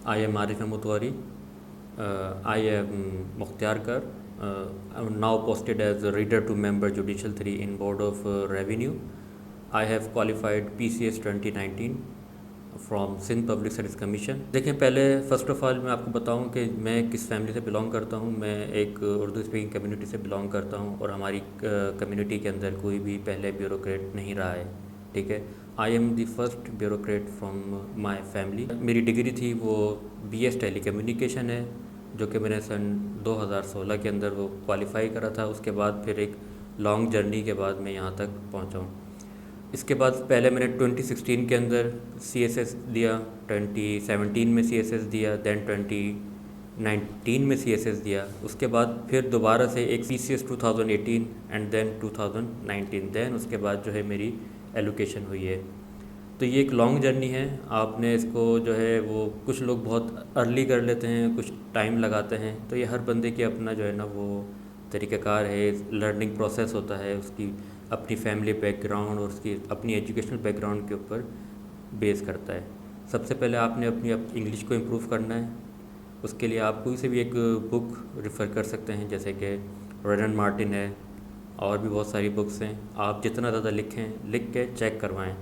I am Arif Mutwari. I am Mukhtar Kar. I'm now posted as a Reader to Member Judicial 3 in Board of Revenue. I have qualified PCS 2019 from Sindh public service commission. देखें, पहले first of all मैं आपको बताऊं कि मैं किस family से belong करता हूं। मैं एक उर्दू स्पीकिंग कम्युनिटी से बिलोंग करता हूं और हमारी कम्युनिटी के अंदर कोई भी पहले ब्यूरोक्रेट नहीं रहा है। ठीक है, I am the first bureaucrat from my family. मेरी डिग्री थी वो BS टेली कम्युनिकेशन है, जो कि मैंने सन 2016 के अंदर वो क्वालिफाई करा था। उसके बाद फिर एक लॉन्ग जर्नी के बाद मैं यहाँ तक पहुँचा हूँ। इसके बाद पहले मैंने 2016 के अंदर CSS दिया, 2017 में CSS दिया, दैन 2019 में CSS दिया। उसके बाद फिर दोबारा से एक PCS 2018 एंड देन 2019, देन उसके बाद जो है मेरी एलोकेशन हुई है। तो ये एक लॉन्ग जर्नी है। आपने इसको जो है वो कुछ लोग बहुत अर्ली कर लेते हैं, कुछ टाइम लगाते हैं। तो ये हर बंदे की अपना जो है ना वो तरीक़ाकार है, लर्निंग प्रोसेस होता है, उसकी अपनी फैमिली बैकग्राउंड और उसकी अपनी एजुकेशनल बैकग्राउंड के ऊपर बेस करता है। सबसे पहले आपने अपनी इंग्लिश को इम्प्रूव करना है। उसके लिए आप कोई से भी एक बुक रेफ़र कर सकते हैं, जैसे कि रॉनन मार्टिन है, और भी बहुत सारी बुक्स हैं। आप जितना ज़्यादा लिखें, लिख के चेक करवाएं।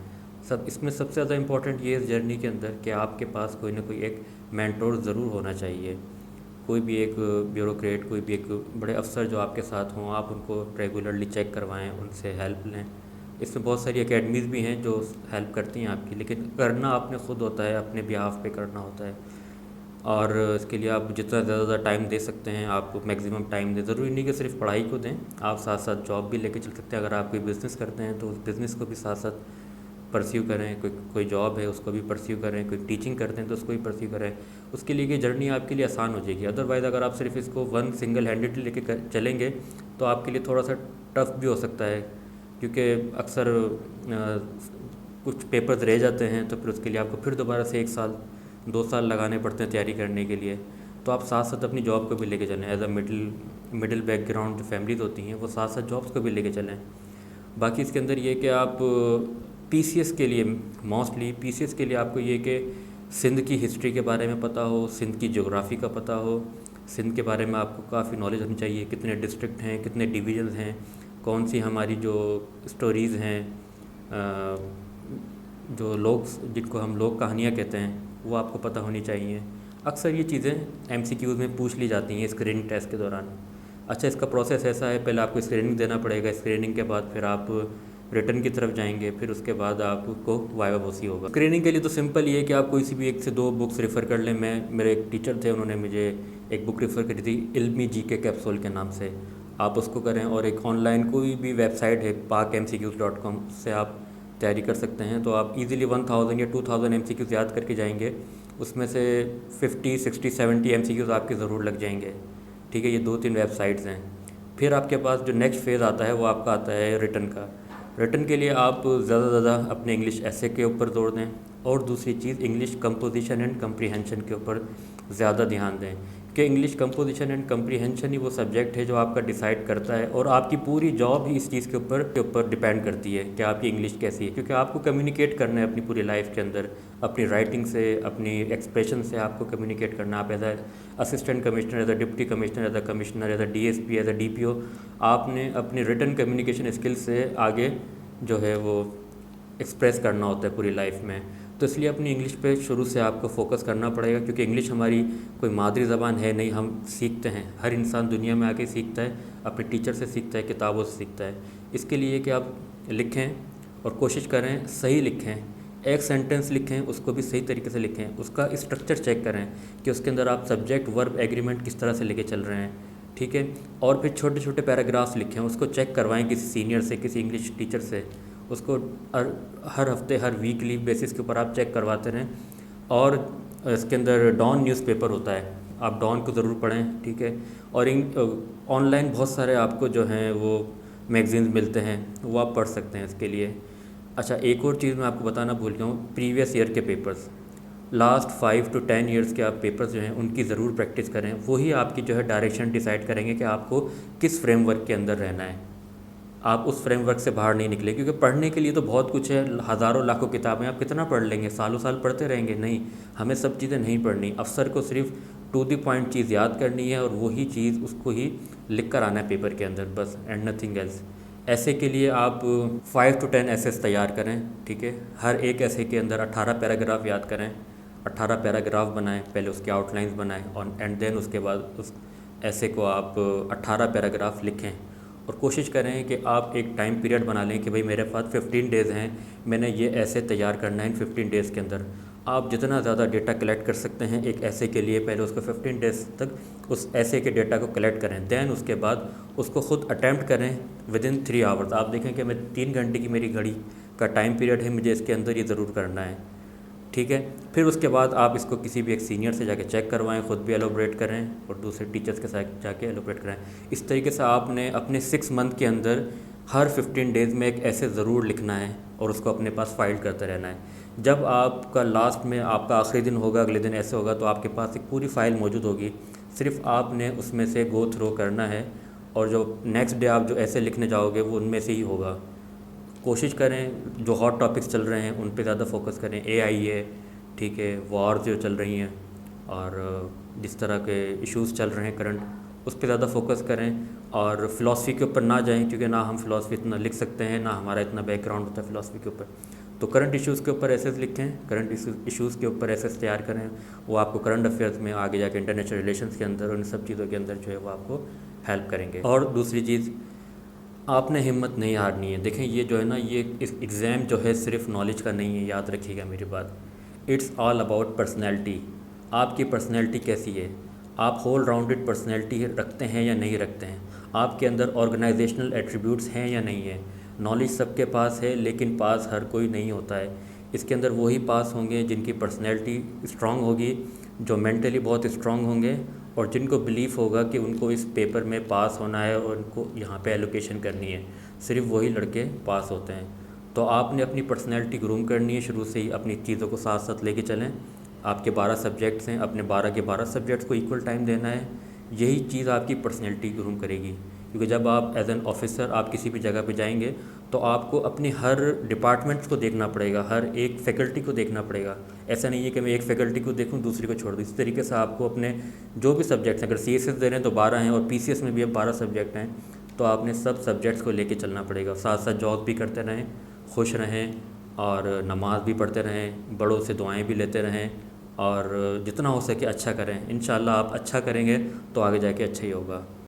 सब इसमें सबसे ज़्यादा इम्पॉर्टेंट ये इस जर्नी के अंदर कि आपके पास कोई ना कोई एक मेंटोर ज़रूर होना चाहिए। कोई भी एक ब्यूरोक्रेट, कोई भी एक बड़े अफसर जो आपके साथ हों, आप उनको रेगुलरली चेक करवाएं, उनसे हेल्प लें। इसमें बहुत सारी एकेडमीज़ भी हैं जो हेल्प करती हैं आपकी, लेकिन करना आपने ख़ुद होता है, अपने बिहाफ पे करना होता है। और इसके लिए आप जितना ज़्यादा टाइम दे सकते हैं आप मैक्सिमम टाइम दें। ज़रूरी नहीं कि सिर्फ पढ़ाई को दें, आप साथ साथ जॉब भी लेके चल सकते हैं। अगर आप कोई बिज़नेस करते हैं तो उस बिज़नेस को भी साथ साथ परस्यू करें। कोई जॉब है उसको भी परस्यू करें, कोई टीचिंग करते हैं तो उसको भी परस्यू करें। उसके लिए ये जर्नी आपके लिए आसान हो जाएगी। अदरवाइज़ अगर आप सिर्फ इसको वन सिंगल हैंडेडली लेके चलेंगे तो आपके लिए थोड़ा सा टफ भी हो सकता है, क्योंकि अक्सर कुछ पेपर्स रह जाते हैं तो फिर उसके लिए आपको फिर दोबारा से 1 साल 2 साल लगाने पड़ते हैं तैयारी करने के लिए। तो आप साथ साथ अपनी जॉब को भी लेके चलें। एज अ मिडिल बैकग्राउंड जो फैमिलीज़ होती हैं वो साथ साथ जॉब्स को भी लेके चलें। बाकी इसके अंदर ये कि आप PCS के लिए, मोस्टली PCS के लिए आपको ये कि सिंध की हिस्ट्री के बारे में पता हो, सिंध की ज्योग्राफ़ी का पता हो। सिंध के बारे में आपको काफ़ी नॉलेज होनी चाहिए, कितने डिस्ट्रिक्ट हैं, कितने डिवीज़न्स हैं, कौन सी हमारी जो स्टोरीज़ हैं, जो लोग जिनको हम लोग कहानियाँ कहते हैं, वो आपको पता होनी चाहिए। अक्सर ये चीज़ें MCQs में पूछ ली जाती हैं स्क्रीनिंग टेस्ट के दौरान। अच्छा, इसका प्रोसेस ऐसा है, पहले आपको स्क्रीनिंग देना पड़ेगा। स्क्रीनिंग के बाद फिर आप रिटर्न की तरफ जाएंगे, फिर उसके बाद आपको वाइवा वोसी होगा। स्क्रीनिंग के लिए तो सिंपल ये है कि आप कोई सी भी 1 से 2 बुक्स रेफ़र कर लें। मेरे एक टीचर थे, उन्होंने मुझे एक बुक रेफ़र करी थी, इल्मी GK कैप्सूल के नाम से। आप उसको करें, और एक ऑनलाइन कोई भी वेबसाइट है pakmcqs.com, उससे आप तैयारी कर सकते हैं। तो आप इजीली 1000 या 2000 MCQs याद करके जाएंगे। उसमें से 50, 60, 70 MCQs आपके ज़रूर लग जाएंगे। ठीक है, ये 2-3 वेबसाइट्स हैं। फिर आपके पास जो नेक्स्ट फेज़ आता है वो आपका आता है रिटर्न का। रिटर्न के लिए आप ज़्यादा से ज़्यादा अपने इंग्लिश ऐसे के ऊपर जोर दें, और दूसरी चीज़ इंग्लिश कंपोजिशन एंड कम्प्रीहेंशन के ऊपर ज़्यादा ध्यान दें, कि इंग्लिश कंपोजिशन एंड कम्प्रीहेंशन ही वो सब्जेक्ट है जो आपका डिसाइड करता है, और आपकी पूरी जॉब ही इस चीज़ के ऊपर डिपेंड करती है कि आपकी इंग्लिश कैसी है। क्योंकि आपको कम्युनिकेट करना है अपनी पूरी लाइफ के अंदर, अपनी राइटिंग से, अपनी एक्सप्रेशन से आपको कम्युनिकेट करना। आप as assistant commissioner, as a deputy commissioner, as a commissioner, as a DSP, as a DPO, आपने अपनी रिटन कम्युनिकेशन स्किल से आगे जो है वो एक्सप्रेस करना होता है पूरी लाइफ में। तो इसलिए अपनी इंग्लिश पे शुरू से आपको फोकस करना पड़ेगा, क्योंकि इंग्लिश हमारी कोई मादरी ज़बान है नहीं, हम सीखते हैं। हर इंसान दुनिया में आके सीखता है, अपने टीचर से सीखता है, किताबों से सीखता है। इसके लिए कि आप लिखें और कोशिश करें सही लिखें। एक सेंटेंस लिखें, उसको भी सही तरीके से लिखें, उसका स्ट्रक्चर चेक करें कि उसके अंदर आप सब्जेक्ट वर्ब एग्रीमेंट किस तरह से लेके चल रहे हैं। ठीक है, और फिर छोटे छोटे पैराग्राफ्स लिखें, उसको चेक करवाएं किसी सीनियर से, किसी इंग्लिश टीचर से। उसको हर हफ्ते, हर वीकली बेसिस के ऊपर आप चेक करवाते रहें। और इसके अंदर डॉन न्यूज़पेपर होता है, आप डॉन को ज़रूर पढ़ें। ठीक है, और ऑनलाइन बहुत सारे आपको जो हैं वो मैगज़ीन्स मिलते हैं, वो आप पढ़ सकते हैं इसके लिए। अच्छा, एक और चीज़ मैं आपको बताना भूल गया हूँ, प्रीवियस ईयर के पेपर्स, लास्ट 5 to 10 ईयर्स के आप पेपर्स जो हैं उनकी ज़रूर प्रैक्टिस करें। वही आपकी जो है डायरेक्शन डिसाइड करेंगे कि आपको किस फ्रेमवर्क के अंदर रहना है। आप उस फ्रेमवर्क से बाहर नहीं निकले, क्योंकि पढ़ने के लिए तो बहुत कुछ है, हज़ारों लाखों किताबें, आप कितना पढ़ लेंगे, सालों साल पढ़ते रहेंगे? नहीं, हमें सब चीज़ें नहीं पढ़नी। अफसर को सिर्फ टू द पॉइंट चीज़ याद करनी है और वही चीज़ उसको ही लिख कर आना है पेपर के अंदर, बस, एंड नथिंग एल्स। ऐसे के लिए आप 5 to 10 एसेस तैयार करें, ठीक है। हर एक ऐसे के अंदर 18 पैराग्राफ याद करें, 18 पैराग्राफ बनाएं, पहले उसके आउटलाइंस बनाएं और एंड देन उसके बाद उस ऐसे को आप 18 पैराग्राफ लिखें। और कोशिश करें कि आप एक टाइम पीरियड बना लें कि भाई मेरे पास 15 डेज़ हैं, मैंने ये ऐसे तैयार करना है इन 15 डेज़ के अंदर। आप जितना ज़्यादा डेटा कलेक्ट कर सकते हैं एक ऐसे के लिए, पहले उसको 15 डेज़ तक उस ऐसे के डेटा को कलेक्ट करें, देन उसके बाद उसको ख़ुद अटैम्प्ट करें विदिन 3 आवर्स। आप देखें कि मैं 3 घंटे की मेरी घड़ी का टाइम पीरियड है, मुझे इसके अंदर ये ज़रूर करना है, ठीक है। फिर उसके बाद आप इसको किसी भी एक सीनियर से जाके चेक करवाएं, ख़ुद भी एलोबरेट करें और दूसरे टीचर्स के साथ जाके एलोबरेट कराएं। इस तरीके से आपने अपने 6 मंथ के अंदर हर 15 डेज़ में एक ऐसे ज़रूर लिखना है और उसको अपने पास फाइल करते रहना है। जब आपका लास्ट में आपका आखिरी दिन होगा, अगले दिन ऐसे होगा, तो आपके पास एक पूरी फ़ाइल मौजूद होगी, सिर्फ आपने उसमें से गो थ्रो करना है और जो नेक्स्ट डे आप जो ऐसे लिखने जाओगे वो उनमें से ही होगा। कोशिश करें जो हॉट टॉपिक्स चल रहे हैं उन पे ज़्यादा फोकस करें, एआई है, ठीक है, वॉर जो चल रही हैं और जिस तरह के इश्यूज़ चल रहे हैं करंट, उस पे ज़्यादा फोकस करें और फ़िलासफ़ी के ऊपर ना जाएं, क्योंकि ना हम फ़िलासफ़ी इतना लिख सकते हैं, ना हमारा इतना बैकग्राउंड होता है फ़िलासफ़ी के ऊपर। तो करंट इश्यूज़ के ऊपर एसेस लिखें, करंट इश्यूज़ के ऊपर एसेस तैयार करें, वो आपको करंट अफेयर्स में आगे जाके इंटरनेशनल रिलेशंस के अंदर उन सब चीज़ों के अंदर जो है वो आपको हेल्प करेंगे। और दूसरी चीज़, आपने हिम्मत नहीं हारनी है। देखें ये जो है ना, ये इस एग्ज़ाम जो है सिर्फ नॉलेज का नहीं है, याद रखिएगा मेरी बात। It's all about personality. आपकी पर्सनैलिटी कैसी है, आप होल राउंडेड पर्सनैलिटी रखते हैं या नहीं रखते हैं, आपके अंदर ऑर्गेनाइजेशनल एट्रीब्यूट्स हैं या नहीं है। नॉलेज सबके पास है लेकिन पास हर कोई नहीं होता है। इसके अंदर वही पास होंगे जिनकी पर्सनैलिटी स्ट्रांग होगी, जो मेंटली बहुत स्ट्रांग होंगे और जिनको बिलीफ होगा कि उनको इस पेपर में पास होना है और उनको यहाँ पे एलोकेशन करनी है, सिर्फ वही लड़के पास होते हैं। तो आपने अपनी पर्सनैलिटी ग्रूम करनी है, शुरू से ही अपनी चीज़ों को साथ साथ लेके चलें। आपके 12 सब्जेक्ट्स हैं, अपने 12 के 12 सब्जेक्ट्स को इक्वल टाइम देना है, यही चीज़ आपकी पर्सनैलिटी ग्रूम करेगी। क्योंकि जब आप एज एन ऑफिसर आप किसी भी जगह पे जाएंगे तो आपको अपने हर डिपार्टमेंट्स को देखना पड़ेगा, हर एक फैकल्टी को देखना पड़ेगा। ऐसा नहीं है कि मैं एक फैकल्टी को देखूं दूसरी को छोड़ दूं। इस तरीके से आपको अपने जो भी सब्जेक्ट्स हैं, अगर CSS दे रहे हैं तो 12 हैं और PCS में भी अब 12 सब्जेक्ट हैं, तो आपने सब सब्जेक्ट्स को लेके चलना पड़ेगा। साथ साथ जॉब भी करते रहें, खुश रहें और नमाज़ भी पढ़ते रहें, बड़ों से दुआएं भी लेते रहें और जितना हो सके अच्छा करें। इंशाल्लाह आप अच्छा करेंगे तो आगे जाके अच्छा ही होगा।